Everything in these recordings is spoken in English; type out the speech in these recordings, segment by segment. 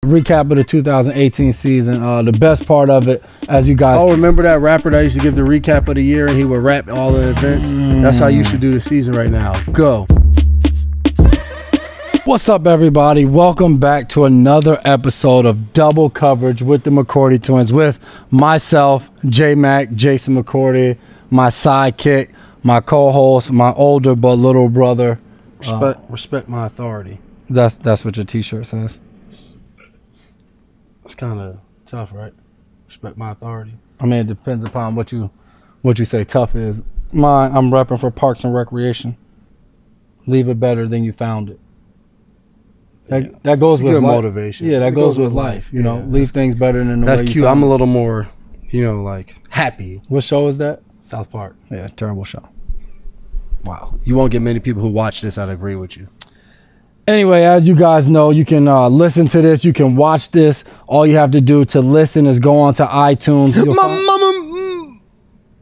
recap of the 2018 season. The best part of it, as you guys... Oh, remember that rapper that used to give the recap of the year and he would rap all the events? That's how you should do the season right now. Go. What's up, everybody? Welcome back to another episode of Double Coverage with the McCourty Twins with myself, J-Mac, Jason McCourty, my sidekick, my co-host, my older but little brother. Respect my authority. That's what your t-shirt says. It's kind of tough, right? Respect my authority. I mean, it depends upon what you say tough is. Mine, I'm repping for Parks and Recreation. Leave it better than you found it. That goes with good motivation. Yeah, that goes with life. You know, leave things better than the way you That's cute. found I'm a it. little more, like happy. What show is that? South Park. Yeah, terrible show. Wow. You won't get many people who watch this. I'd agree with you. Anyway, as you guys know, you can listen to this. You can watch this. All you have to do to listen is go on to iTunes.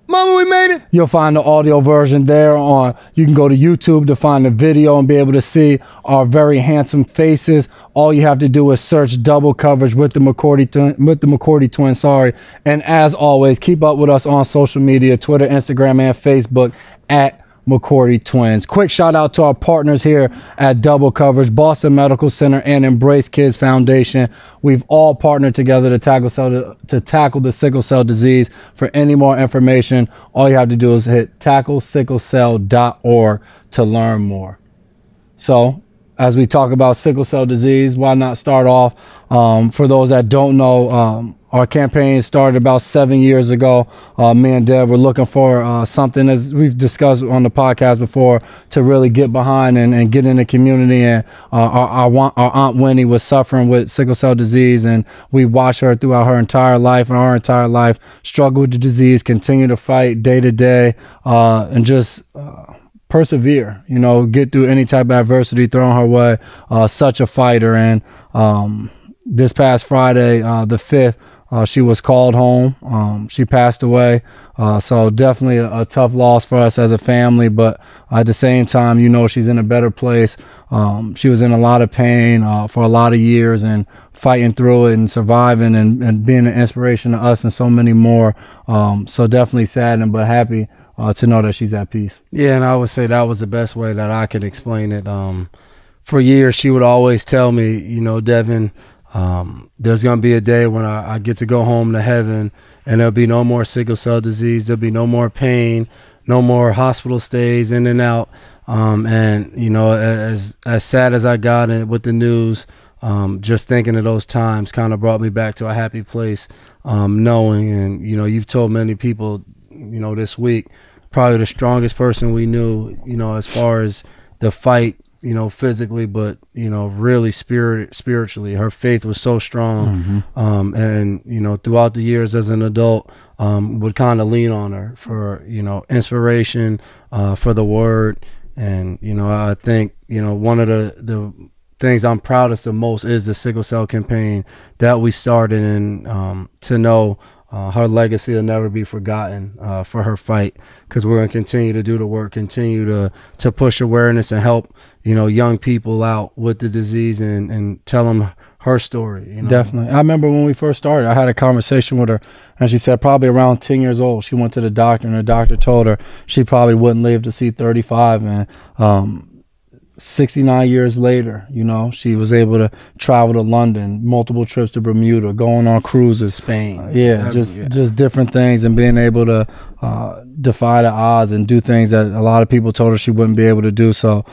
Mama, we made it. You'll find the audio version there. You can go to YouTube to find the video and be able to see our very handsome faces. All you have to do is search Double Coverage with the McCourty Twins. Sorry. And as always, keep up with us on social media, Twitter, Instagram, and Facebook at McCourty Twins. Quick shout out to our partners here at Double Coverage, Boston Medical Center and Embrace Kids Foundation. We've all partnered together to tackle the sickle cell disease. For any more information, all you have to do is hit tacklesicklecell.org to learn more. So, as we talk about sickle cell disease, why not start off? For those that don't know, our campaign started about 7 years ago. Me and Deb were looking for something, as we've discussed on the podcast before, to really get behind and get in the community. And our Aunt Winnie was suffering with sickle cell disease, and we watched her throughout her entire life, and our entire life struggle with the disease, continue to fight day to day, and just persevere, get through any type of adversity thrown her way. Such a fighter. And this past Friday, the 5th, she was called home. She passed away. So definitely a tough loss for us as a family, but at the same time, she's in a better place. She was in a lot of pain for a lot of years and fighting through it and surviving and being an inspiration to us and so many more. So definitely saddened, but happy to know that she's at peace. Yeah, and I would say that was the best way that I could explain it. For years, she would always tell me, Devin, there's going to be a day when I get to go home to heaven and there'll be no more sickle cell disease. There'll be no more pain, no more hospital stays in and out. As sad as I got with the news, just thinking of those times kind of brought me back to a happy place, knowing, and, you've told many people, this week, probably the strongest person we knew, as far as the fight, physically, but, really spiritually. Her faith was so strong. And, throughout the years as an adult, would kind of lean on her for, inspiration, for the word. And, I think, one of the things I'm proudest the most is the sickle cell campaign that we started, and to know her legacy will never be forgotten for her fight, because we're going to continue to do the work, continue to push awareness and help, young people out with the disease and tell them her story. Definitely. I remember when we first started, I had a conversation with her, and she said probably around 10 years old, she went to the doctor, and the doctor told her she probably wouldn't live to see 35. And 69 years later, she was able to travel to London, multiple trips to Bermuda, going on cruises, Spain. Just different things, and being able to defy the odds and do things that a lot of people told her she wouldn't be able to do. So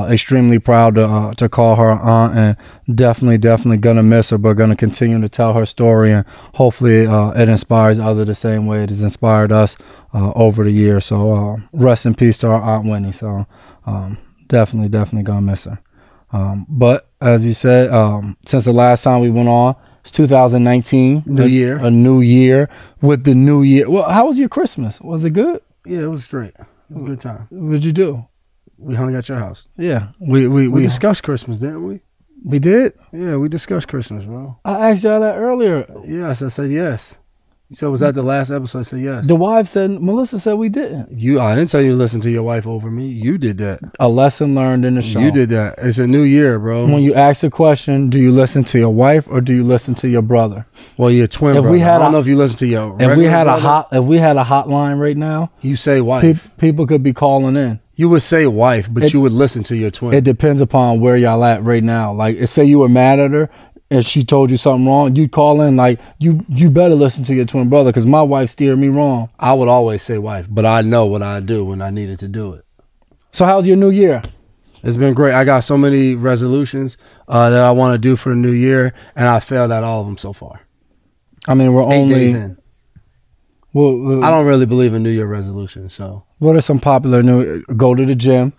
extremely proud to call her aunt, and definitely gonna miss her, but gonna continue to tell her story, and hopefully it inspires others the same way it has inspired us over the years. So rest in peace to our Aunt Winnie. So definitely gonna miss her. But as you said, since the last time we went on, it's 2019. New year. A new year. With the new year. Well, how was your Christmas? Was it good? Yeah, it was great. It was a good time. What did you do? We hung at your house. Yeah. We discussed Christmas, didn't we? We did? Yeah, we discussed Christmas, bro. I asked y'all that earlier. Yes, I said yes. So was that the last episode? I said yes. The wife said, Melissa said we didn't. I didn't tell you to listen to your wife over me. You did that. A lesson learned in the show. You did that. It's a new year, bro. When you ask a question, do you listen to your wife or do you listen to your brother? Well, your twin brother. I don't know if you listen to your if we had a hotline right now, you say wife. People could be calling in. You would say wife, but you would listen to your twin. It depends upon where y'all at right now. Like, say you were mad at her and she told you something wrong, you'd call in like, you better listen to your twin brother because my wife steered me wrong. I would always say wife, but I know what I do when I needed to do it. So how's your new year? It's been great. I got so many resolutions that I want to do for the new year, and I failed at all of them so far. I mean, we're 8 only days in. Well, I don't really believe in New Year resolutions. So, what are some popular new? Go to the gym.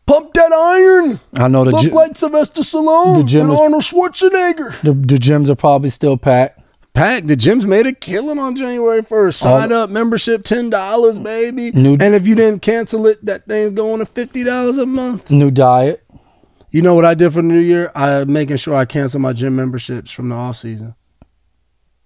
Pump that iron. I know Look like Sylvester Stallone. The gym and Arnold Schwarzenegger. The gyms are probably still packed. The gyms made a killing on January 1st. Sign up, membership $10, baby. And if you didn't cancel it, that thing's going to $50 a month. New diet. You know what I did for the new year? I'm making sure I cancel my gym memberships from the off season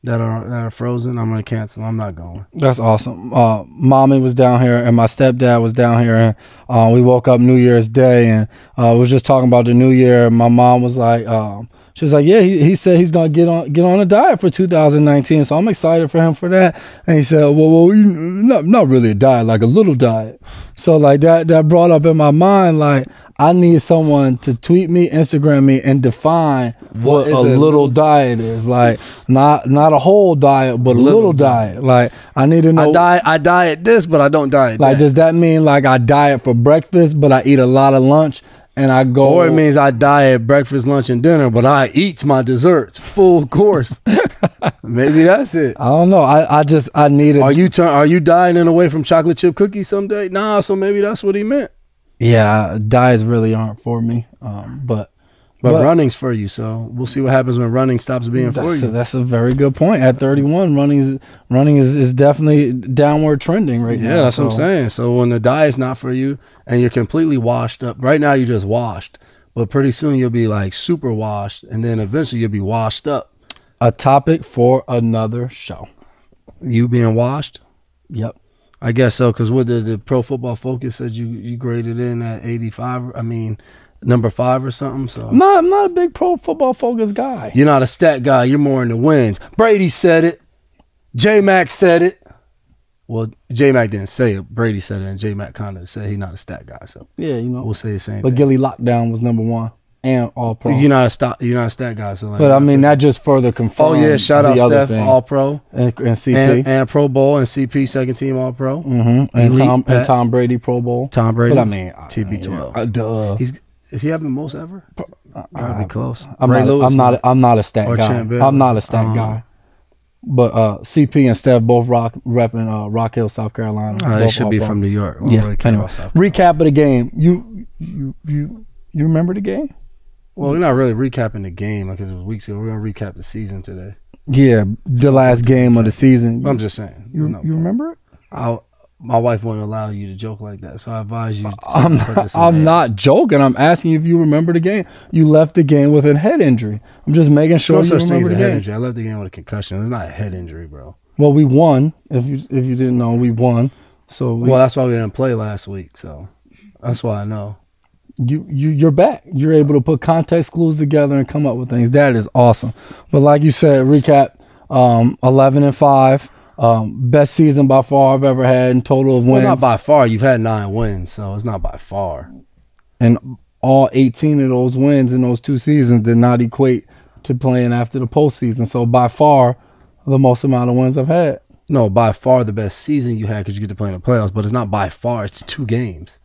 that are frozen. I'm gonna cancel. I'm not going. That's awesome. Mommy was down here and my stepdad was down here, and we woke up New Year's Day and we was just talking about the new year. My mom was like, she was like, yeah, he said he's gonna get on a diet for 2019, so I'm excited for him for that. And he said, well, not really a diet, like a little diet. So like that brought up in my mind, like, I need someone to tweet me, Instagram me, and define what a little diet is. Like, not a whole diet, but a little diet. Like, I need to know. I diet this, but I don't diet like, that. does that mean like I diet for breakfast, but I eat a lot of lunch and I go? Or it means I diet breakfast, lunch, and dinner, but I eat my desserts full course. Maybe that's it. I don't know. I need it. Are you dieting away from chocolate chip cookies someday? Nah, so maybe that's what he meant. Yeah, diets really aren't for me. But running's for you, so we'll see what happens when running stops being for you. That's a very good point. At 31, running is definitely downward trending right now. Yeah, that's what I'm saying. So when the diet's not for you and you're completely washed up, right now you're just washed, but pretty soon you'll be like super washed, and then eventually you'll be washed up. A topic for another show. You being washed? Yep. I guess so, because what the Pro Football Focus said you graded in at 85. I mean, number 5 or something. So I'm not a big Pro Football Focus guy. You're not a stat guy. You're more into wins. Brady said it. J-Mac said it. Well, J-Mac didn't say it. Brady said it, and J-Mac kind of said he's not a stat guy. So yeah, we'll say the same. But Gilly Lockdown was number 1 and All Pro. You're not a stat guy. So like, but I mean, that just further confirms. Oh yeah, shout out Steph, All Pro, and CP, and Pro Bowl, and CP second team All Pro, and Tom Brady Pro Bowl. Tom Brady. But I mean, TB12. Duh. Is he having the most ever? Gotta be close. I'm not a stat guy. I'm not a stat guy. But CP and Steph both repping Rock Hill, South Carolina. They should be from New York. Yeah. Anyway, recap of the game. You remember the game? Well, we're not really recapping the game because it was weeks ago. We're gonna recap the season today. Yeah, the last game of the season. I'm just saying. You remember it? My wife wouldn't allow you to joke like that, so I advise you. I'm not joking. I'm asking you if you remember the game. You left the game with a head injury. I'm just making sure you remember the game. I left the game with a concussion. It's not a head injury, bro. Well, we won. If you didn't know, we won. So that's why we didn't play last week. So that's why I know. You're back. You're able to put context clues together and come up with things. That is awesome. But like you said, recap 11-5. Best season by far I've ever had in total of wins. Well, not by far. You've had 9 wins, so it's not by far. And all 18 of those wins in those 2 seasons did not equate to playing after the postseason. So by far, the most amount of wins I've had. No, by far the best season you had because you get to play in the playoffs. But it's not by far. It's 2 games.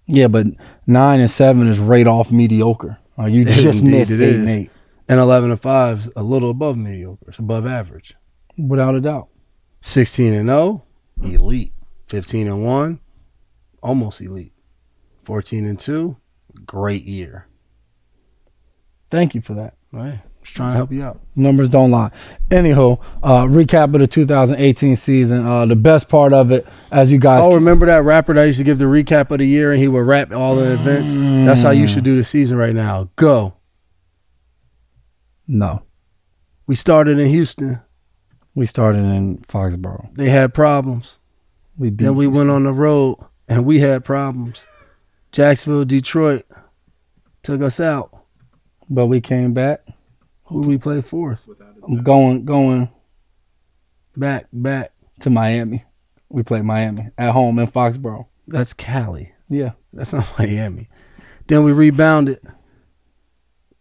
Yeah, but 9-7 is right off mediocre. You just missed 8-8. And 11-5 is a little above mediocre. It's above average. Without a doubt. 16-0, elite. 15-1, almost elite. 14-2, great year. Thank you for that. Right. Just trying to help you out. Numbers don't lie. Anywho, recap of the 2018 season. The best part of it, as you guys... Oh, remember that rapper that used to give the recap of the year and he would rap all the events? That's how you should do the season right now. Go. No. We started in Houston. We started in Foxborough. They had problems. Then we went on the road, and we had problems. Jacksonville, Detroit took us out. But we came back. Who did we play fourth? I'm going back to Miami. We played Miami at home in Foxborough. That's Cali. Yeah. That's not Miami. Then we rebounded.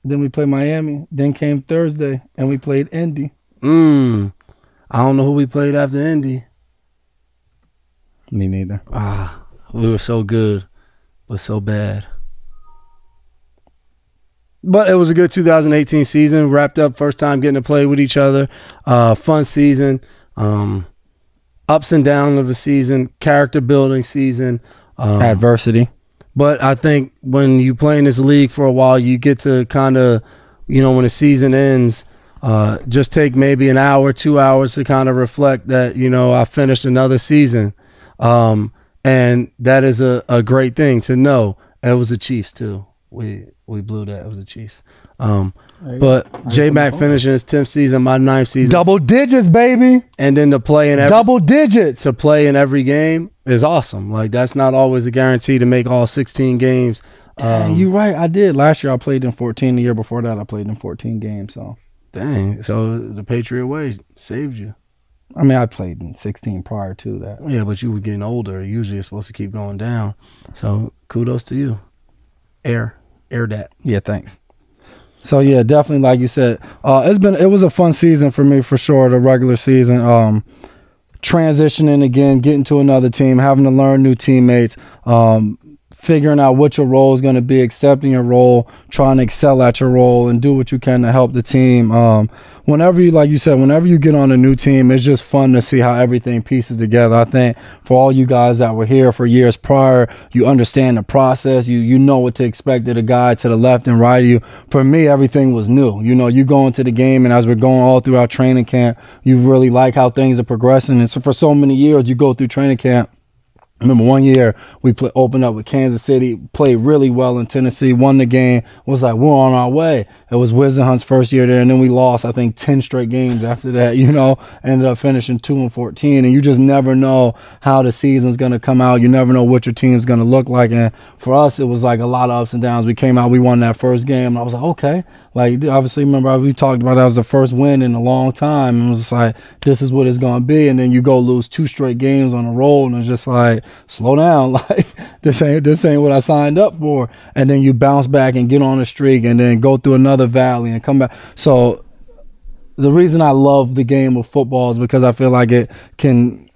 Then we played Miami. Then came Thursday, and we played Indy. I don't know who we played after Indy. Me neither. We were so good, but so bad. But it was a good 2018 season. Wrapped up, first time getting to play with each other. Fun season. Ups and downs of a season. Character building season. Adversity. But I think when you play in this league for a while, you get to kind of, when the season ends, just take maybe an hour, 2 hours to kind of reflect that, I finished another season. And that is a great thing to know. It was the Chiefs too. We blew that. It was the Chiefs. But J-Mac finishing his 10th season, my 9th season. Double digits, baby. And then to play in double digits. To play in every game is awesome. Like, that's not always a guarantee to make all 16 games. You're right. I did. Last year I played in 14. The year before that I played in 14 games. So dang. So the Patriot way saved you. I mean, I played in 16 prior to that. Yeah, but you were getting older. Usually it's supposed to keep going down. So kudos to you. Air that. Yeah, thanks. So yeah, definitely, like you said, it was a fun season for me for sure. The regular season, transitioning again, getting to another team, having to learn new teammates, figuring out what your role is going to be, accepting your role, trying to excel at your role, and do what you can to help the team. Whenever you, like you said, whenever you get on a new team, it's just fun to see how everything pieces together. I think for all you guys that were here for years prior, you understand the process. You know what to expect of the guy to the left and right of you. For me, everything was new. You go into the game, and as we're going all through our training camp, you really like how things are progressing. And so for so many years, you go through training camp. I remember one year we opened up with Kansas City, played really well in Tennessee, won the game, was like, we're on our way. It was Wizenhunt's first year there, and then we lost, I think, 10 straight games after that, ended up finishing 2-14, and you just never know how the season's going to come out. You never know what your team's going to look like, and for us, it was like a lot of ups and downs. We came out, we won that first game, and I was like, okay. Like, obviously, remember, we talked about that was the first win in a long time, and it was just like, this is what it's going to be, and then you go lose 2 straight games on a roll, and it's just like, slow down, like, this ain't what I signed up for. And then you bounce back and get on a streak and then go through another valley and come back. So the reason I love the game of football is because I feel like it can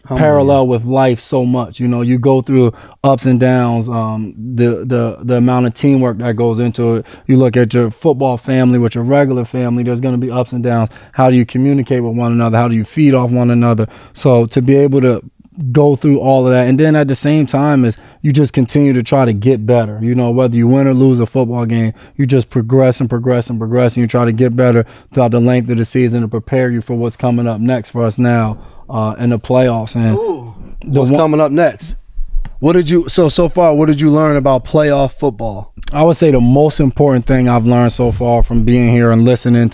parallel with life so much. You go through ups and downs, the amount of teamwork that goes into it. You look at your football family with your regular family, there's going to be ups and downs. How do you communicate with one another? How do you feed off one another? So to be able to go through all of that, and then at the same time is you just continue to try to get better. Whether you win or lose a football game, you just progress and you try to get better throughout the length of the season to prepare you for what's coming up next for us now in the playoffs. And what's coming up next? So far what did you learn about playoff football? I would say the most important thing I've learned so far from being here and listening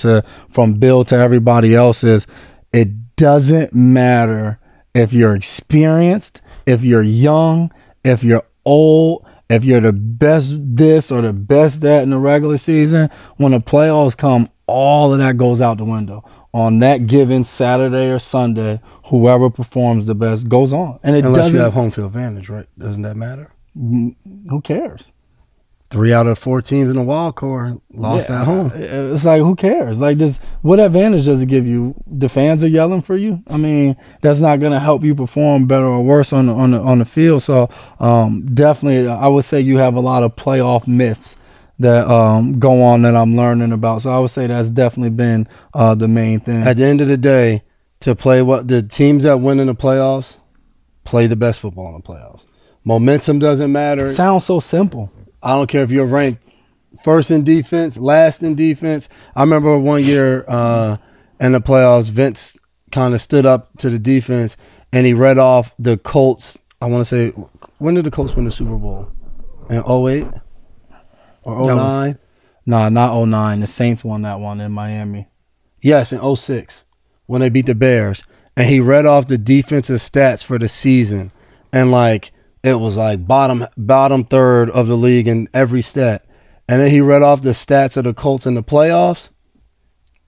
from Bill to everybody else is it doesn't matter if you're experienced, if you're young, if you're old, if you're the best this or the best that in the regular season, when the playoffs come, all of that goes out the window. On that given Saturday or Sunday, whoever performs the best goes on. And unless you have home field advantage, right? Doesn't that matter? Who cares? 3 out of 4 teams in the wild card lost at home. It's like, who cares? Like, what advantage does it give you? The fans are yelling for you. I mean, that's not going to help you perform better or worse on the field. So definitely, I would say you have a lot of playoff myths that go on that I'm learning about. So I would say that's definitely been the main thing. At the end of the day, to play the teams that win in the playoffs play the best football in the playoffs. Momentum doesn't matter. It sounds so simple. I don't care if you're ranked first in defense, last in defense. I remember one year in the playoffs, Vince kind of stood up to the defense and he read off the Colts. I want to say, when did the Colts win the Super Bowl? In 08 or 09? Nah, not 09. The Saints won that one in Miami. Yes, in 06. when they beat the Bears, and he read off the defensive stats for the season, and like it was like bottom third of the league in every stat, and then he read off the stats of the Colts in the playoffs,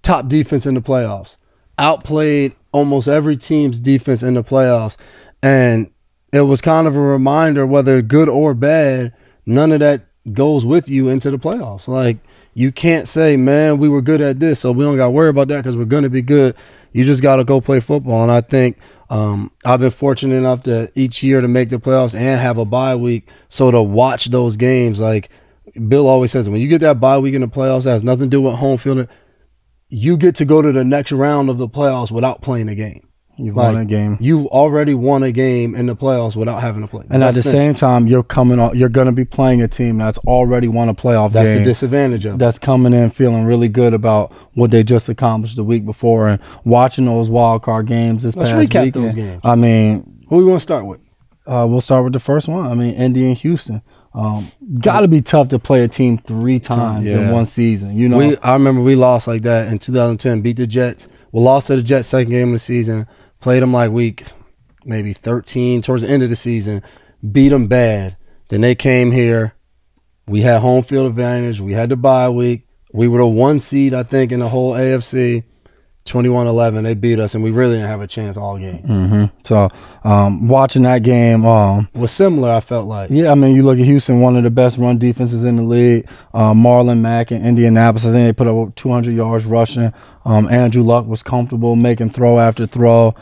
top defense in the playoffs, outplayed almost every team's defense in the playoffs, and it was kind of a reminder, whether good or bad, none of that goes with you into the playoffs. Like, you can't say, man, we were good at this, so we don't got to worry about that because we're going to be good. You just got to go play football. And I think I've been fortunate enough to each year to make the playoffs and have a bye week. So to watch those games, like Bill always says, when you get that bye week in the playoffs, that has nothing to do with home field. You get to go to the next round of the playoffs without playing a game. You've won a game. You already won a game in the playoffs without having to play. And at the same time, you're going to be playing a team that's already won a playoff game. That's the disadvantage of it. That's coming in feeling really good about what they just accomplished the week before and watching those wild card games this past weekend. Let's recap those games. I mean, who we want to start with? We'll start with the first one. I mean, Indy and Houston. Got to be tough to play a team 3 times in one season. You know, I remember we lost like that in 2010. Beat the Jets. We lost to the Jets second game of the season. Played them like week maybe 13 towards the end of the season. Beat them bad. Then they came here. We had home field advantage. We had the bye week. We were the 1 seed, I think, in the whole AFC. 21-11, they beat us, and we really didn't have a chance all game. Mm-hmm. So watching that game was similar, I felt like. Yeah, I mean, you look at Houston, one of the best run defenses in the league. Marlon Mack in Indianapolis, I think they put up 200 yards rushing. Andrew Luck was comfortable making throw after throw.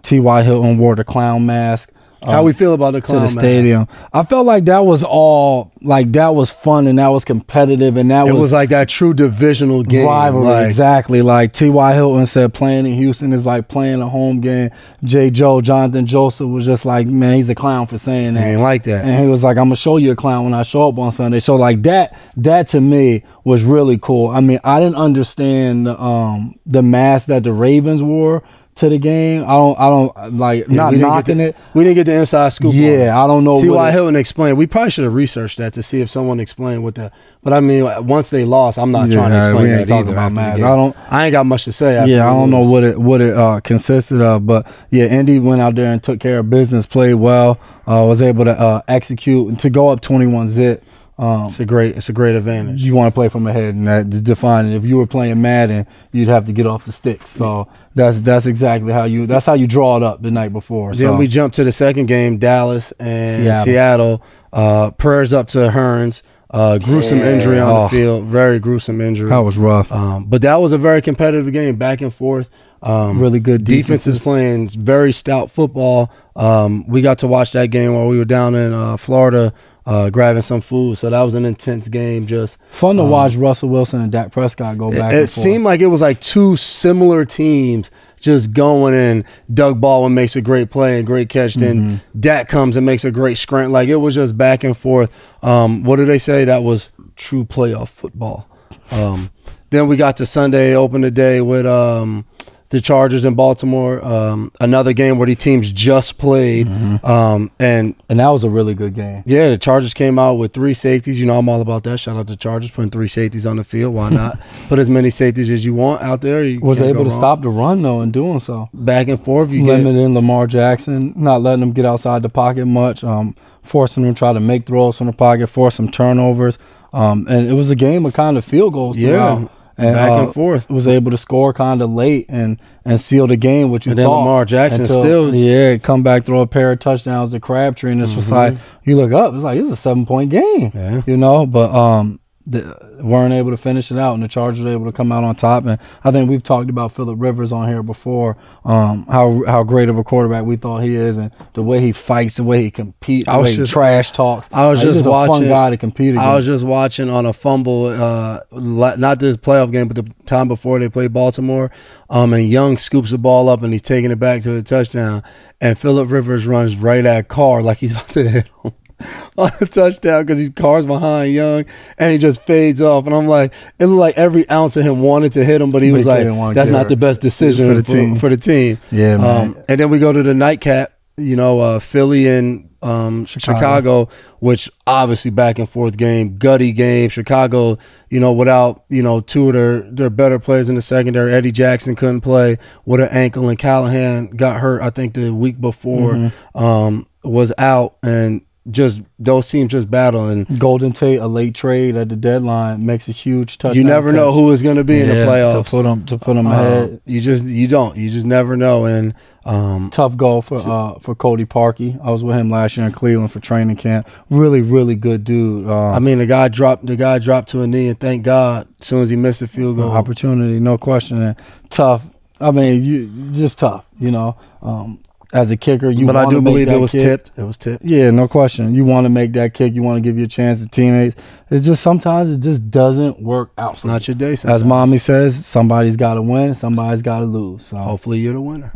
T.Y. Hilton wore the clown mask. How we feel about the clown to the stadium? I felt like that was all that was fun and that was competitive and that was like that true divisional game rivalry. Exactly. Like T.Y. Hilton said, playing in Houston is like playing a home game. Jonathan Joseph was just like, man, he's a clown for saying that. I ain't like that. And he was like, I'm gonna show you a clown when I show up on Sunday. So like that to me was really cool. I mean, I didn't understand the mask that the Ravens wore to the game. I don't like not knocking it. We didn't get the inside scoop. Yeah, I don't know. T.Y. Hilton explained. We probably should have researched that to see if someone explained what the. But I mean, once they lost, I'm not trying to explain that either. About I ain't got much to say. I don't know what it consisted of, but yeah, Indy went out there and took care of business, played well, was able to execute and to go up 21-zip. It's a great advantage. You want to play from ahead, and that define it. If you were playing Madden, you'd have to get off the sticks. So that's exactly how you draw it up the night before. Then we jump to the second game, Dallas and Seattle. Prayers up to Hearns. Gruesome injury on the field. Very gruesome injury. That was rough. But that was a very competitive game, back and forth. Really good defenses playing very stout football. We got to watch that game while we were down in Florida. Grabbing some food, so that was an intense game. Just fun to watch Russell Wilson and Dak Prescott go back and forth. It seemed like it was like 2 similar teams just going in. Doug Baldwin makes a great play and great catch, then Dak comes and makes a great scramble. Like, it was just back and forth. What do they say? That was true playoff football. Then we got to Sunday, open the day with the Chargers in Baltimore, another game where the teams just played, and that was a really good game. Yeah, the Chargers came out with 3 safeties. You know, I'm all about that. Shout out to Chargers putting 3 safeties on the field. Why not put as many safeties as you want out there? You was able to stop the run though, in doing so. Back and forth, limiting Lamar Jackson, not letting him get outside the pocket much, forcing him to try to make throws from the pocket, force some turnovers, and it was a game of kind of field goals throughout. Yeah. And back and forth, was able to score kind of late and seal the game. Which you and then thought Lamar Jackson still, come back, throw a pair of touchdowns to Crabtree, and it's just like you look up, it's like it's a 7-point game, you know. But weren't able to finish it out, and the Chargers were able to come out on top. And I think we've talked about Phillip Rivers on here before, how great of a quarterback we thought he is, and the way he fights, the way he competes, the way he trash talks. I was just watching, a fun guy to compete against. I was just watching on a fumble, not this playoff game, but the time before they played Baltimore, and Young scoops the ball up and he's taking it back to the touchdown, and Phillip Rivers runs right at Carr like he's about to hit him on the touchdown because his Carr's behind Young, and he just fades off. And I'm like, it looked like every ounce of him wanted to hit him, but he was like, that's not the best decision for the team. Yeah, man. And then we go to the nightcap. You know, Philly and Chicago, which obviously back and forth game, gutty game. Chicago, without, two of their better players in the secondary. Eddie Jackson couldn't play with an ankle, and Callahan got hurt, I think, the week before, was out, and just those teams just battle. And Golden Tate, a late trade at the deadline, makes a huge touchdown. You never know who is going to be in the playoffs to put them ahead. You just never know. And tough goal for Cody Parkey. I was with him last year in Cleveland for training camp. Really, really good dude. The guy dropped to a knee, and thank God, as soon as he missed the field goal. Opportunity, no question. And tough. You just tough. As a kicker, but I do believe it was tipped. It was tipped. Yeah, no question. You want to make that kick. You want to give your chance to teammates. It's just sometimes it just doesn't work out. It's not your day. Sometimes. As Mommy says, somebody's got to win, somebody's got to lose. So hopefully you're the winner.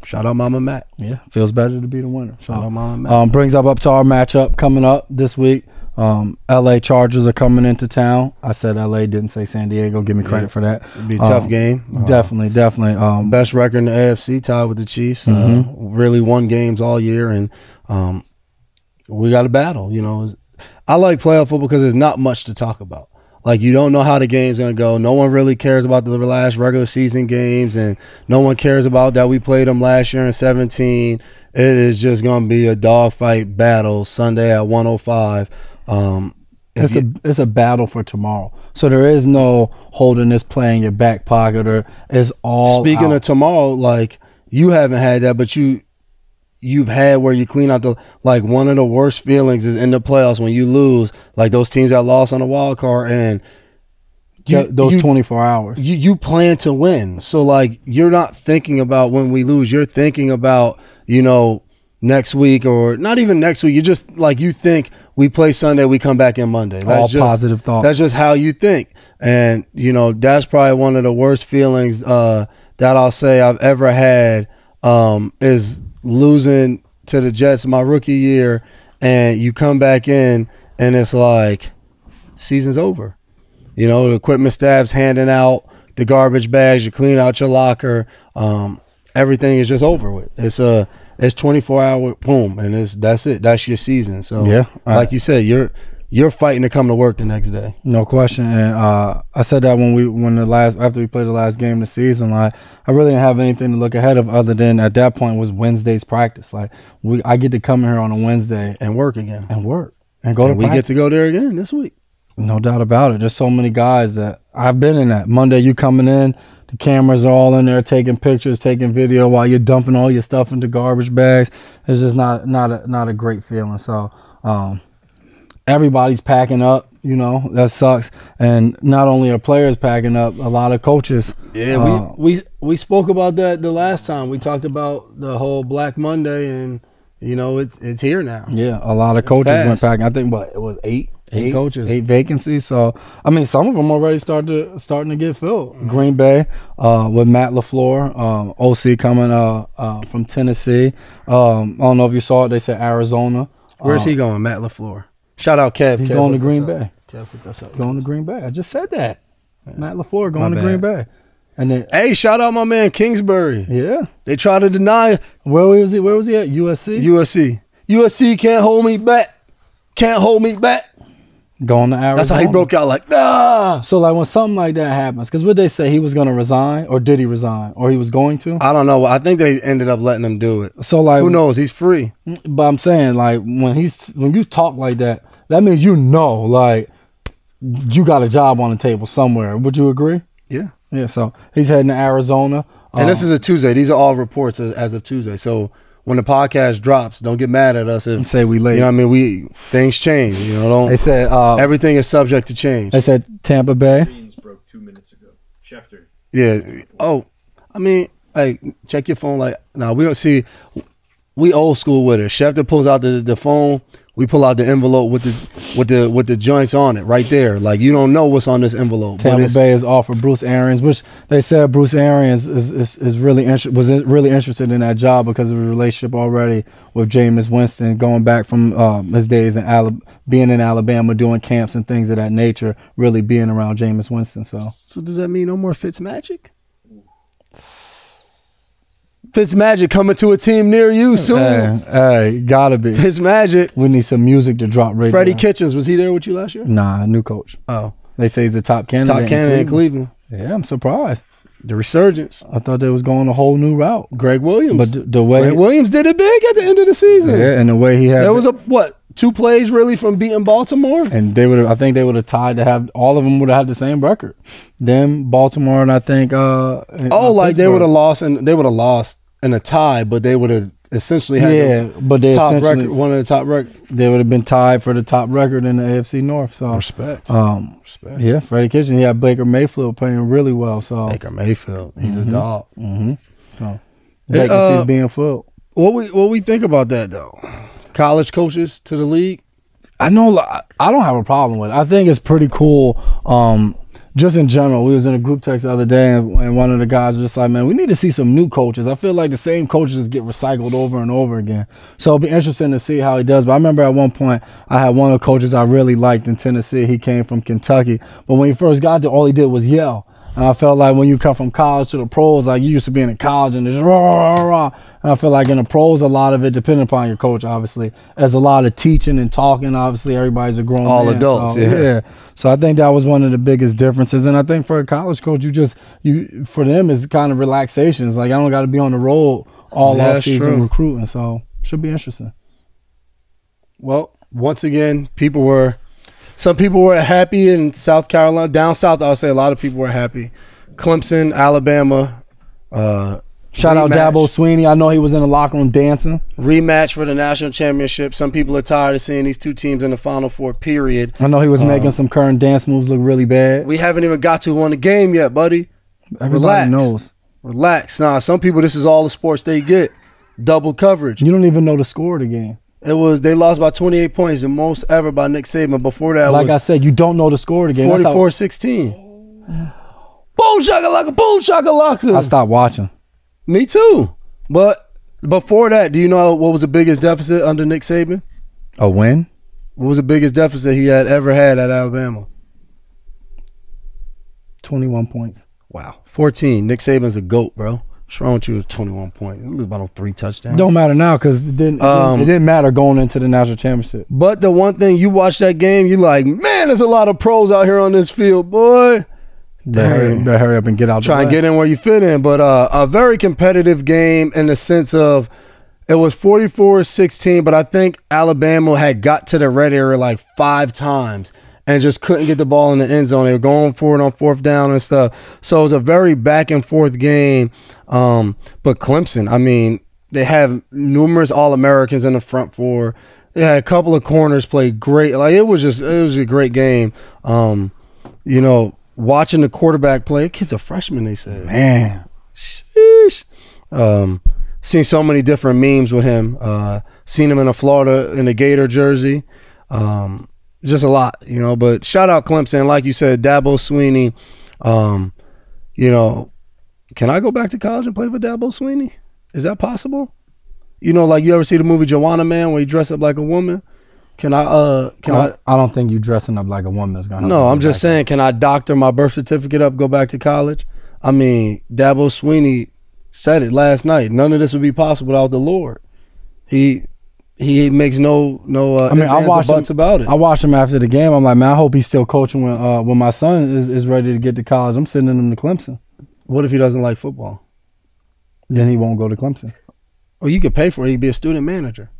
Shout out Mama Matt. Yeah, feels better to be the winner. Shout out Mama Matt. Brings up to our matchup coming up this week. LA Chargers are coming into town. I said LA, didn't say San Diego. Give me credit for that. It'd be a tough game. Definitely. Best record in the AFC, tied with the Chiefs. Really won games all year, and we got a battle. I like playoff football because there's not much to talk about. Like, you don't know how the game's going to go. No one really cares about the last regular season games, and no one cares about that we played them last year in 2017. It is just going to be a dogfight battle Sunday at 1:05. It's a battle for tomorrow. So there is no holding this play in your back pocket, or it's all Speaking out. of tomorrow, like, you haven't had that, but you've had where you clean out one of the worst feelings is in the playoffs when you lose, like those teams that lost on the wild card, and those 24 hours. You plan to win. So, like, you're not thinking about when we lose. You're thinking about, next week, or not even next week. You just, you think we play Sunday, we come back in Monday. All positive thoughts. That's just how you think. And, that's probably one of the worst feelings that I'll say I've ever had, is losing to the Jets my rookie year, and you come back in and it's like season's over. The equipment staff's handing out the garbage bags, you clean out your locker, everything is just over with. It's 24 hour boom, and that's it. That's your season. So yeah, like you said, you're fighting to come to work the next day. No question. And I said that after we played the last game of the season, I really didn't have anything to look ahead of other than at that point was Wednesday's practice. I get to come here on a Wednesday and work again. And go to practice. We get to go there again this week. No doubt about it. There's so many guys that I've been in that. Monday you coming in, the cameras are all in there taking pictures, taking video while you're dumping all your stuff into garbage bags. It's just not a great feeling. So everybody's packing up, that sucks. And not only are players packing up, a lot of coaches. Yeah, we spoke about that the last time. We talked about the whole Black Monday, and it's here now. Yeah, a lot of coaches went packing. I think it was eight coaches, 8 vacancies. So some of them already starting to get filled. Mm-hmm. Green Bay with Matt LaFleur, OC coming from Tennessee. I don't know if you saw it. They said Arizona. Where's he going, Matt LaFleur? Shout out Kev. He's going to Green Bay. Going to Green Bay. I just said that. Yeah. Matt LaFleur going to Green Bay. And then, hey, shout out my man Kingsbury. Yeah. They try to deny. Where was he at? USC? USC can't hold me back. Can't hold me back. Going to Arizona. That's how he broke out, like, ah. So, when something like that happens, because what they say, he was going to resign, or did he resign, or he was going to? I don't know. I think they ended up letting him do it. So, who knows? He's free. But I'm saying, when you talk like that, that means you got a job on the table somewhere. Would you agree? Yeah. Yeah. So he's heading to Arizona, and this is a Tuesday. These are all reports as of Tuesday. So when the podcast drops, don't get mad at us if say we late. Things change. They said everything is subject to change. They said Tampa Bay. Broke 2 minutes ago. Schefter. Yeah. Oh, check your phone. We don't see. We old school with it. Schefter pulls out the phone. We pull out the envelope with the joints on it right there. You don't know what's on this envelope. Tampa Bay has offered Bruce Arians, which they said Bruce Arians is really really interested in that job because of his relationship already with Jameis Winston, going back from his days in being in Alabama, doing camps and things of that nature, really being around Jameis Winston. So does that mean no more Fitzmagic? Fitzmagic coming to a team near you soon. Hey, gotta be. Fitzmagic. We need some music to drop right Freddie now. Kitchens, was he there with you last year? Nah, new coach. Oh. They say he's the top candidate. Top candidate in Cleveland. Yeah, I'm surprised. The resurgence. I thought they was going a whole new route. Greg Williams. But the way Greg Williams did it big at the end of the season. Yeah, and the way he had there was 2 plays really from beating Baltimore. And they would have, I think they would have tied to have all of them would have had the same record. Them, Baltimore, and I think they would have lost in a tie, but they would have essentially had one of the top records. They would have been tied for the top record in the AFC North. So respect. Yeah, Freddie Kitchens, he had Baker Mayfield playing really well. So Baker Mayfield, he's a dog. So vacancies being filled. What we think about that though? College coaches to the league? I know I don't have a problem with it. I think it's pretty cool. Just in general, we was in a group text the other day, and one of the guys was just like, man, we need to see some new coaches. I feel like the same coaches get recycled over and over again. So it'll be interesting to see how he does. But I remember at one point, I had one of the coaches I really liked in Tennessee. He came from Kentucky. But when he first got there, all he did was yell. And I felt like when you come from college to the pros, like you used to be in college and it's rah, rah, rah. And I feel like in the pros, a lot of it, depending upon your coach, obviously, there's a lot of teaching and talking. Obviously, everybody's a grown man. All adults, so, yeah. So I think that was one of the biggest differences. And I think for a college coach, for them, it's kind of relaxation. It's like I don't got to be on the road all off season recruiting. So should be interesting. Well, once again, some people were happy in South Carolina. Down south, I'll say a lot of people were happy. Clemson, Alabama. Shout out Dabo Sweeney. I know he was in the locker room dancing. Rematch for the national championship. Some people are tired of seeing these two teams in the Final Four, period. I know he was making some current dance moves look really bad. We haven't even got to won the game yet, buddy. Everybody knows. Relax. Nah, some people, this is all the sports they get. Double coverage. You don't even know the score of the game. They lost by 28 points, the most ever by Nick Saban. Before that, like I said, you don't know the score of the game. 44-16. Boom shakalaka, boom shakalaka. I stopped watching. Me too. But before that, do you know what was the biggest deficit under Nick Saban? A win? What was the biggest deficit he had ever had at Alabama? 21 points. Wow. 14. Nick Saban's a GOAT, bro. What's wrong with you with 21 points? You lose about 3 touchdowns. Don't matter now because it didn't matter going into the national championship. But the one thing, you watch that game, you like, man, there's a lot of pros out here on this field, boy. Better hurry up and get out. Try and get in where you fit in. But a very competitive game in the sense of it was 44-16, but I think Alabama had got to the red area like 5 times and just couldn't get the ball in the end zone. They were going for it on 4th down and stuff. So it was a very back and forth game. But Clemson, I mean, they have numerous All-Americans in the front 4. They had a couple of corners play great. Like it was a great game. Watching the quarterback play, kid's a freshman, they said. Man. Sheesh. Seen so many different memes with him. Seen him in Florida in a Gator jersey. Just a lot, but shout out Clemson. Like you said, Dabo Sweeney. Can I go back to college and play for Dabo Sweeney? Is that possible? Like you ever see the movie Joanna Man where he dressed up like a woman? I don't think you dressing up like a woman is gonna. No, I'm just saying, can I doctor my birth certificate up, go back to college? I mean, Dabo Sweeney said it last night. None of this would be possible without the Lord. He makes no I watched buts about it. I watched him after the game. I'm like, man, I hope he's still coaching when my son is ready to get to college. I'm sending him to Clemson. What if he doesn't like football? Then he won't go to Clemson. Well, you could pay for it. He'd be a student manager.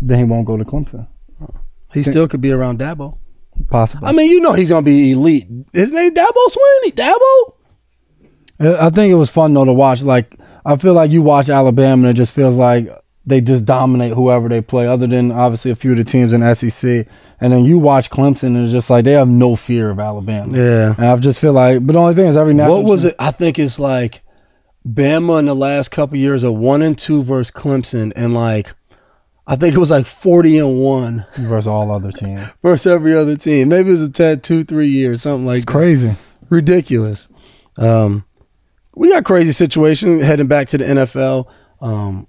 Then he won't go to Clemson. He still could be around Dabo. Possibly. I mean, he's going to be elite. His name Dabo Sweeney. Dabo? I think it was fun, though, to watch. Like, I feel like you watch Alabama and it just feels like they just dominate whoever they play, other than obviously a few of the teams in the SEC. And then you watch Clemson and it's just like they have no fear of Alabama. Yeah. And I just feel like, but the only thing is every national. What was it? I think it's like Bama in the last couple of years are 1-2 versus Clemson, and like I think it was like 40-1 versus all other teams. Versus every other team. Maybe it was a 2-3 years, something like that. Crazy. Ridiculous. We got crazy situation heading back to the NFL. I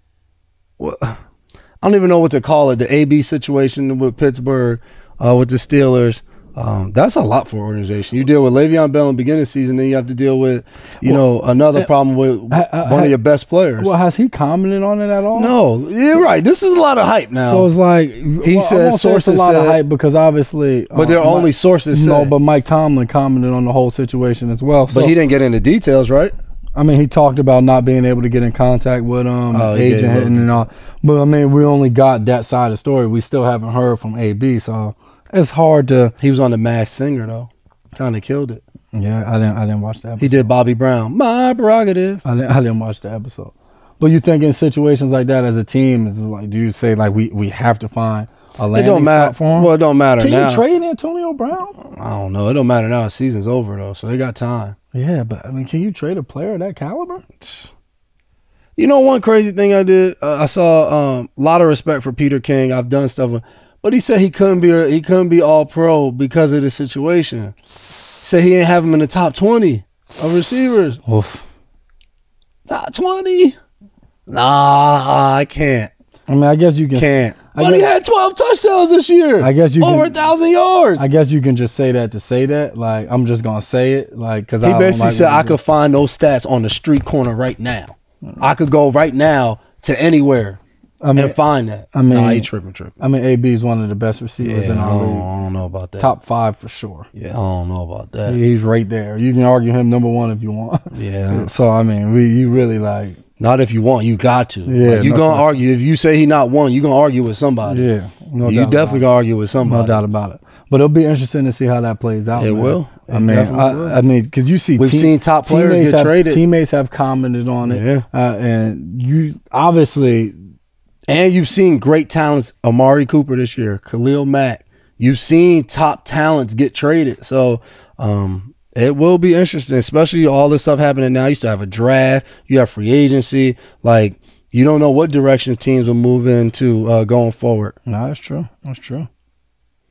don't even know what to call it. The AB situation with Pittsburgh, with the Steelers. That's a lot for an organization. You deal with Le'Veon Bell in the beginning of the season, then you have to deal with, another problem with one of your best players. Well, has he commented on it at all? No, you're right. This is a lot of hype now. So it's like he said sources a lot of hype because obviously, but they're only sources. No, but Mike Tomlin commented on the whole situation as well. So, but he didn't get into details, right? I mean, he talked about not being able to get in contact with agent hitting and all. But I mean, we only got that side of the story. We still haven't heard from AB, so it's hard to. He was on The Masked Singer though, kind of killed it. Yeah, I didn't watch that episode. He did Bobby Brown, My Prerogative. I didn't watch the episode. But you think in situations like that as a team, is like, do you say like we have to find a landing spot for him? Well, it don't matter now. Can you trade Antonio Brown? I don't know. It don't matter now. The season's over though, so they got time. Yeah, but I mean, can you trade a player of that caliber? You know, one crazy thing I did, I saw a lot of respect for Peter King. I've done stuff with, but he said he couldn't be all pro because of the situation. He said he didn't have him in the top 20 of receivers. Oof. Top 20? Nah, I can't. I mean, I guess you can. But he had 12 touchdowns this year. I guess you over 1,000 yards. I guess you can just say that to say that. Like, I'm just gonna say it. Like, because he basically said I could find those stats on the street corner right now. I could go right now to anywhere and find that. I mean, nah, he tripping. I mean, AB is one of the best receivers in our league. I don't know about that. Top 5 for sure. Yeah, I don't know about that. He's right there. You can argue him number 1 if you want. Yeah. So I mean, you really like. Not if you want, you got to. Yeah, like, you gonna argue. If you say he not one, you gonna argue with somebody. Yeah, you definitely gonna argue with somebody. No doubt about it. But it'll be interesting to see how that plays out. It man. will. I mean, because you see, we've seen top players get traded. Teammates have commented on it. Yeah, and you obviously, and you've seen great talents. Amari Cooper this year, Khalil Mack. You've seen top talents get traded. So. It will be interesting, especially all this stuff happening now. You still have a draft. You have free agency. Like, you don't know what directions teams will move into going forward. No, that's true. That's true.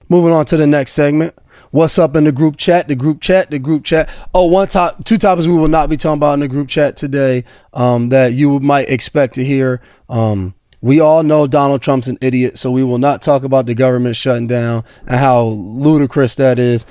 Moving on to the next segment. What's up in the group chat? The group chat. Oh, two topics we will not be talking about in the group chat today that you might expect to hear. We all know Donald Trump's an idiot, so we will not talk about the government shutting down and how ludicrous that is.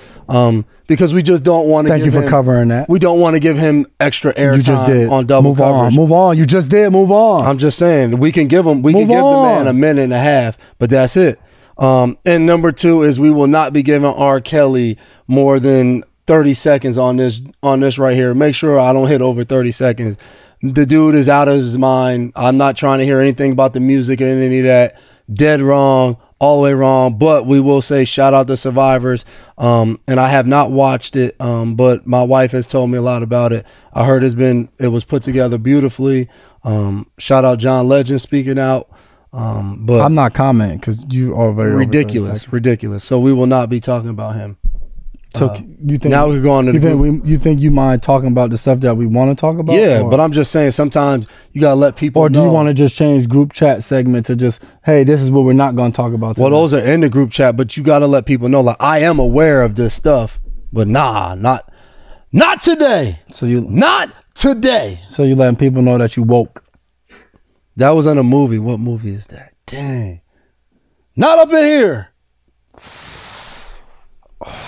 Because we just don't want to. Thank you for covering that. We don't want to give him extra airtime on double coverage. Move on. You just did. Move on. I'm just saying we can give the man a minute and a half, but that's it. And number 2 is we will not be giving R. Kelly more than 30 seconds on this right here. Make sure I don't hit over 30 seconds. The dude is out of his mind. I'm not trying to hear anything about the music or any of that. Dead wrong. All the way wrong, but we will say shout out to Survivors. And I have not watched it, but my wife has told me a lot about it. I heard it was put together beautifully. Shout out John Legend speaking out. But I'm not commenting because you are very ridiculous. So we will not be talking about him. So you think now we're going to you think you mind talking about the stuff that we want to talk about? Yeah, but I'm just saying sometimes you gotta let people know. Or do you want to just change group chat segment to just, hey, this is what we're not going to talk about today? Well, those are in the group chat, but you gotta let people know. Like, I am aware of this stuff, but not today. Not today. So you letting people know that you woke. That was in a movie. What movie is that? Dang. Not up in here.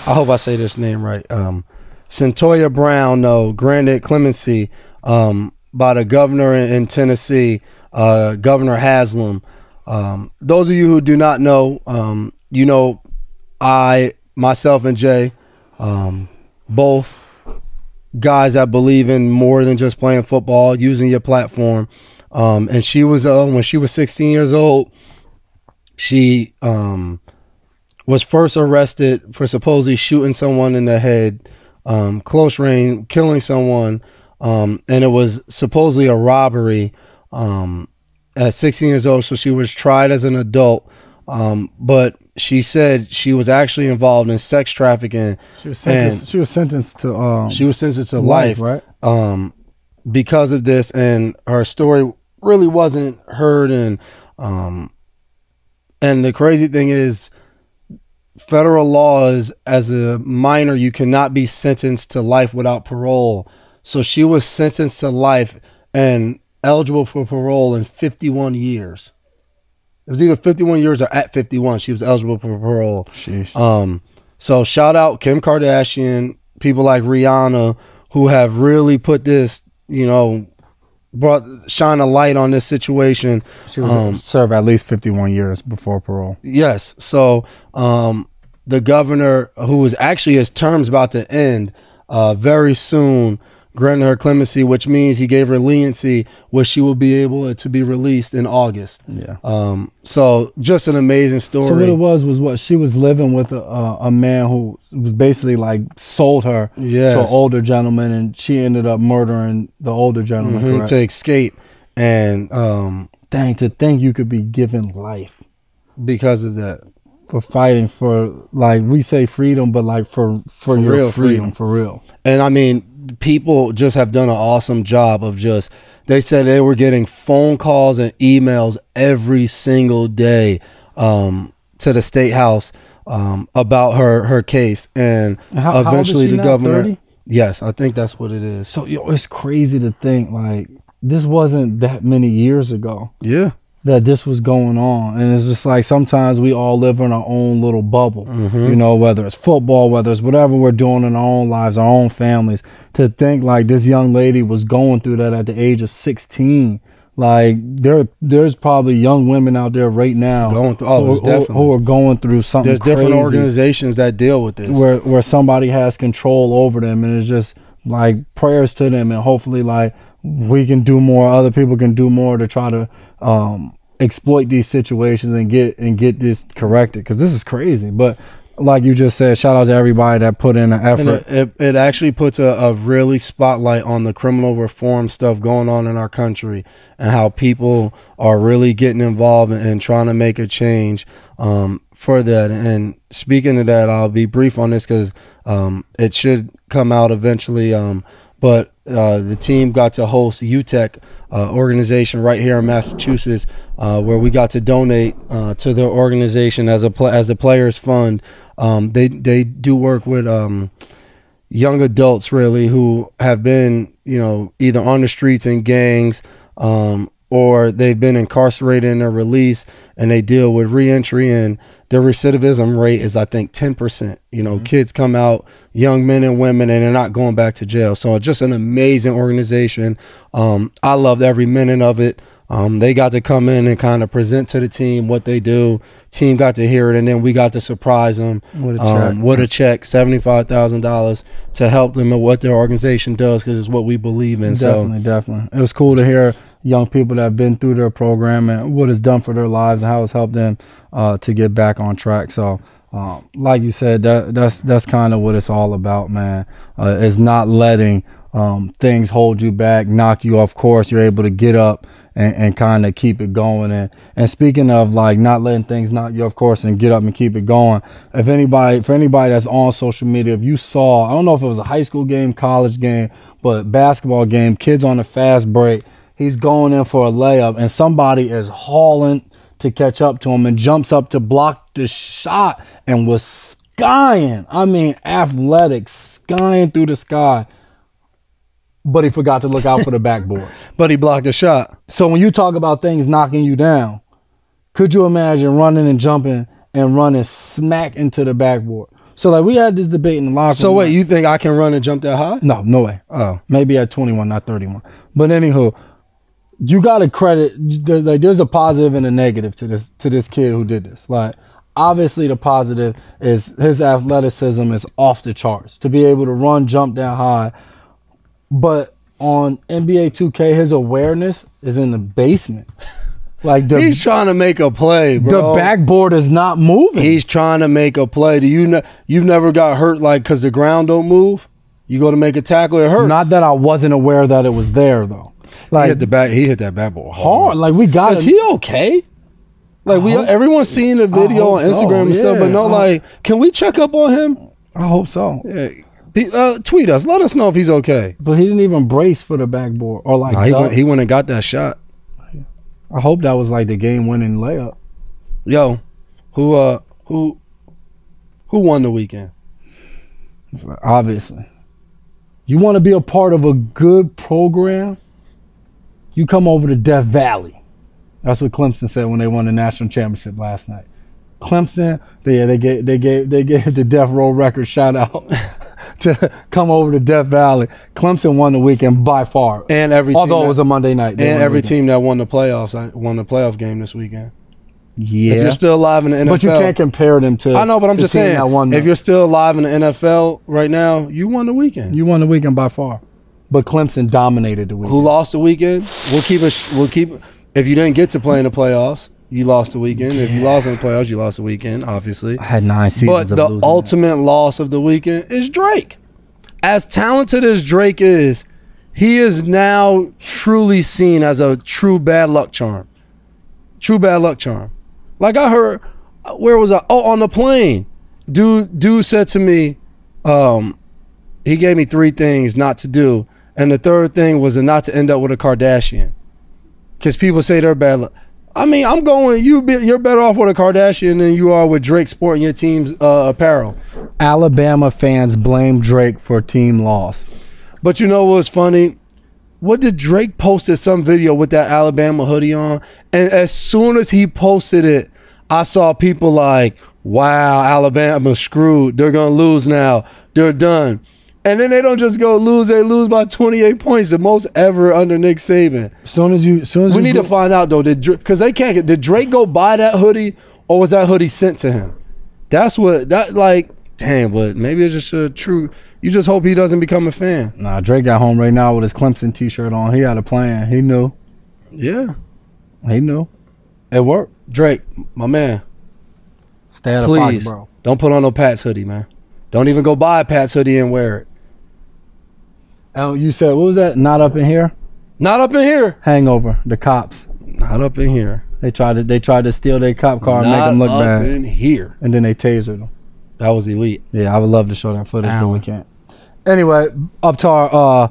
I hope I say this name right. Centoya Brown, granted clemency by the governor in Tennessee, Governor Haslam. Those of you who do not know, I, myself, and Jay, both guys that believe in more than just playing football, using your platform. And she was, when she was 16 years old, she was first arrested for supposedly shooting someone in the head, close range, killing someone, and it was supposedly a robbery at 16 years old. So she was tried as an adult, but she said she was actually involved in sex trafficking. She was sentenced to life, right? Because of this, and her story really wasn't heard. And the crazy thing is, federal law is, as a minor, you cannot be sentenced to life without parole. So she was sentenced to life and eligible for parole in 51 years. It was either 51 years or at 51 she was eligible for parole. Sheesh. So shout out Kim Kardashian, people like Rihanna, who have really put this, shine a light on this situation. She was served at least 51 years before parole. Yes. So the governor, who is actually, his term's about to end very soon, granted her clemency, which means he gave her leniency, where she will be able to be released in August. Yeah. So just an amazing story. So what it was what she was living with a man who was basically like sold her to an older gentleman, and she ended up murdering the older gentleman to escape. And dang, to think you could be given life because of that, for fighting for, like, we say freedom, but like for your real freedom, for real. And I mean, people just have done an awesome job of they said they were getting phone calls and emails every single day to the state house about her case. And eventually the governor, 30? Yes, I think that's what it is. So it's crazy to think, like, this wasn't that many years ago. Yeah. That this was going on. And it's just like, sometimes we all live in our own little bubble, whether it's football, whether it's whatever we're doing in our own lives, our own families. To think like this young lady was going through that at the age of 16. Like, there's probably young women out there right now who are going through something. There's different organizations that deal with this, where somebody has control over them, and it's just like prayers to them, and hopefully like we can do more, other people can do more to try to exploit these situations and get this corrected, because this is crazy. But like you just said, shout out to everybody that put in an effort. And it actually puts a really spotlight on the criminal reform stuff going on in our country, and how people are really getting involved and trying to make a change for that. And speaking of that, I'll be brief on this because it should come out eventually. But the team got to host UTEC organization right here in Massachusetts, where we got to donate to their organization as a players fund. They do work with young adults really who have been either on the streets in gangs, or they've been incarcerated in their release, and they deal with reentry, and their recidivism rate is, I think, 10%. Kids come out, young men and women, and they're not going back to jail. So just an amazing organization. I loved every minute of it. They got to come in and kind of present to the team what they do. Team got to hear it, and then we got to surprise them with a check, $75,000, to help them in what their organization does, because it's what we believe in. Definitely. It was cool to hear young people that have been through their program and what it's done for their lives and how it's helped them to get back on track. So like you said, that's kind of what it's all about, man. Is not letting things hold you back, knock you off course. You're able to get up and kind of keep it going. And speaking of like not letting things knock you off course and get up and keep it going, for anybody that's on social media, if you saw, I don't know if it was a high school game, college game, but basketball game, kids on a fast break, he's going in for a layup and somebody is hauling to catch up to him and jumps up to block the shot and was skying. I mean, athletic, skying through the sky. But he forgot to look out for the backboard. But he blocked the shot. So when you talk about things knocking you down, could you imagine running and jumping and running smack into the backboard? So like we had this debate in the locker room. So wait, you think I can run and jump that high? No way. Oh. Maybe at 21, not 31. But anywho, you got to credit, like there's a positive and a negative to this kid who did this. Like obviously the positive is his athleticism is off the charts. To be able to run, jump that high. But on NBA 2K, his awareness is in the basement. Like he's trying to make a play, bro. The backboard is not moving. He's trying to make a play. Do you know you've never got hurt like because the ground don't move? You go to make a tackle, it hurts. Not that I wasn't aware that it was there though. Like he hit that backboard hard. Like we got. Is he okay? Like everyone's seen the video on Instagram and stuff, but no, like, can we check up on him? I hope so. Yeah. Tweet us. Let us know if he's okay. But he didn't even brace for the backboard or like. He went and got that shot. I hope that was like the game-winning layup. Yo, who won the weekend? Obviously, you want to be a part of a good program. You come over to Death Valley. That's what Clemson said when they won the national championship last night. Clemson, they gave the Death Row Records shout out to come over to Death Valley. Clemson won the weekend by far, And although it was a Monday night. And every team that won the playoffs won the playoff game this weekend. Yeah, if you're still alive in the NFL, but you can't compare them to. I know, but I'm just saying, if you're still alive in the NFL right now, you won the weekend. You won the weekend by far, but Clemson dominated the weekend. Who lost the weekend? We'll keep. If you didn't get to play in the playoffs, you lost the weekend. If you lost in the playoffs, you lost the weekend. Obviously, I had 9 seasons. But of the losing ultimate loss of the weekend is Drake. As talented as Drake is, he is now truly seen as a true bad luck charm. True bad luck charm. Like I heard, where was I? Oh, on the plane. Dude said to me, he gave me 3 things not to do. And the third thing was not to end up with a Kardashian. Because people say they're bad luck. I mean, I'm going, you're better off with a Kardashian than you are with Drake sporting your team's apparel. Alabama fans blame Drake for team loss. But you know what's funny? What did Drake posted some video with that Alabama hoodie on? And as soon as he posted it, I saw people like, wow, Alabama's screwed. They're going to lose now. They're done. And then they don't just go lose. They lose by 28 points, the most ever under Nick Saban. We need to find out, though, because they can't get, did Drake go buy that hoodie or was that hoodie sent to him? That's what, damn, but maybe it's just a true, you just hope he doesn't become a fan. Nah, Drake got home right now with his Clemson t-shirt on. He had a plan. He knew. Yeah. He knew. It worked. Drake, my man. Stay out of Please, Fox, bro. Don't put on no Pat's hoodie, man. Don't even go buy a Pat's hoodie and wear it. You said, what was that? Not up in here? Not up in here. Hangover. The cops. Not up in here. They tried to steal their cop car and make them look bad. Not up in here. And then they tasered them. That was elite. Yeah, I would love to show that footage, but we can't. Anyway, up to our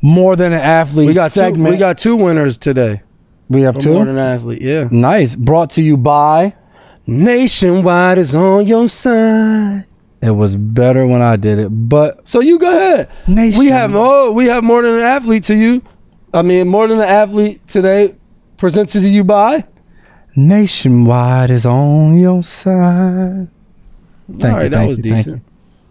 More Than an Athlete segment. We got 2 winners today. We have 2? More Than an Athlete, yeah. Nice. Brought to you by Nationwide is on your side. It was better when I did it, but so you go ahead. Nation. We have More Than an Athlete to you. I mean, More Than an Athlete today presented to you by Nationwide is on your side. Thank you. That was decent.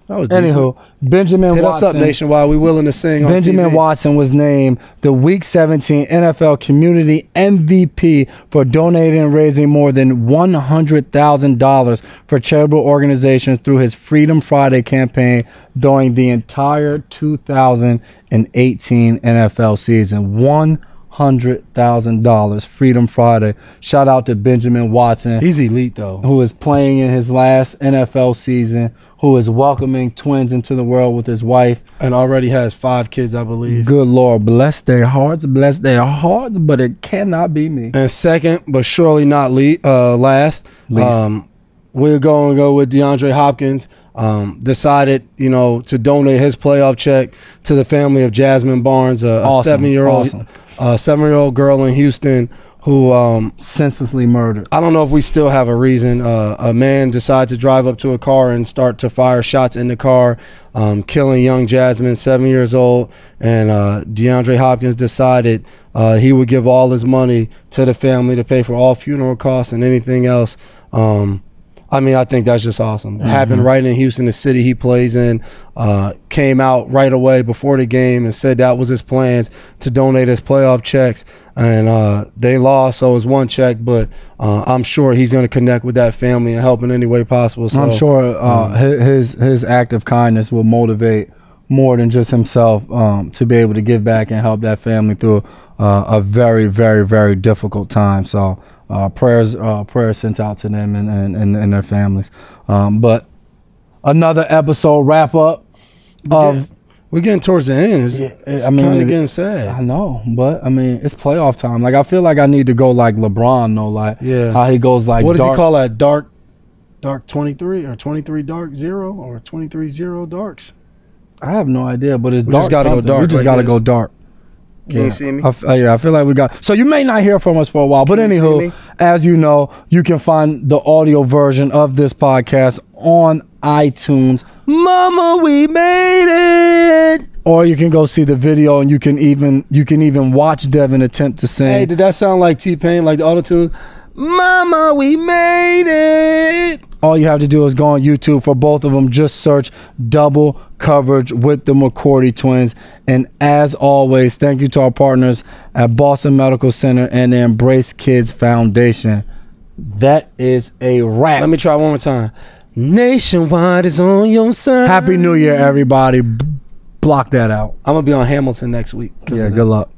That was decent. Anywho, Benjamin Hit Watson. us up, Nationwide. We willing to sing on Benjamin TV. Watson was named the Week 17 NFL Community MVP for donating and raising more than $100,000 for charitable organizations through his Freedom Friday campaign during the entire 2018 NFL season. $100,000 Freedom Friday. Shout out to Benjamin Watson. He's elite, though. Who is playing in his last NFL season, who is welcoming twins into the world with his wife. And already has 5 kids, I believe. Good Lord, bless their hearts, but it cannot be me. And second, but surely not last, we're going to go with DeAndre Hopkins. Decided, to donate his playoff check to the family of Jasmine Barnes, a 7-year-old girl in Houston who senselessly murdered. I don't know if we still have a reason. A man decided to drive up to a car and start to fire shots in the car, killing young Jasmine, 7 years old. And DeAndre Hopkins decided he would give all his money to the family to pay for all funeral costs and anything else. I mean, I think that's just awesome. It happened right in Houston, the city he plays in. Came out right away before the game and said that was his plans to donate his playoff checks. And they lost, so it was 1 check. But I'm sure he's going to connect with that family and help in any way possible. So I'm sure his act of kindness will motivate more than just himself to be able to give back and help that family through a very, very, very difficult time. So prayers sent out to them and their families. But another episode wrap up of. We're getting towards the end. It's kind of getting sad. I know, but I mean, it's playoff time. Like, I feel like I need to go like LeBron, though. Like, how he goes like. What does he call that? Dark 23 or 23 dark 0 or 23-0 darks? I have no idea, but it's we dark. Just gotta go dark. We just gotta go dark. Can you see me? I feel like we got. So you may not hear from us for a while, but anywho, as you know, you can find the audio version of this podcast on iTunes. Mama, we made it. Or you can go see the video, and you can even watch Devin attempt to sing. Hey, did that sound like T-Pain, like the auto-tune? Mama, we made it. All you have to do is go on YouTube for both of them. Just search Double Coverage with the McCourty twins. And as always, thank you to our partners at Boston Medical Center and the Embrace Kids Foundation. That is a wrap. Let me try one more time. Nationwide is on your side. Happy New Year, everybody. Block that out. I'm going to be on Hamilton next week. Yeah, good luck.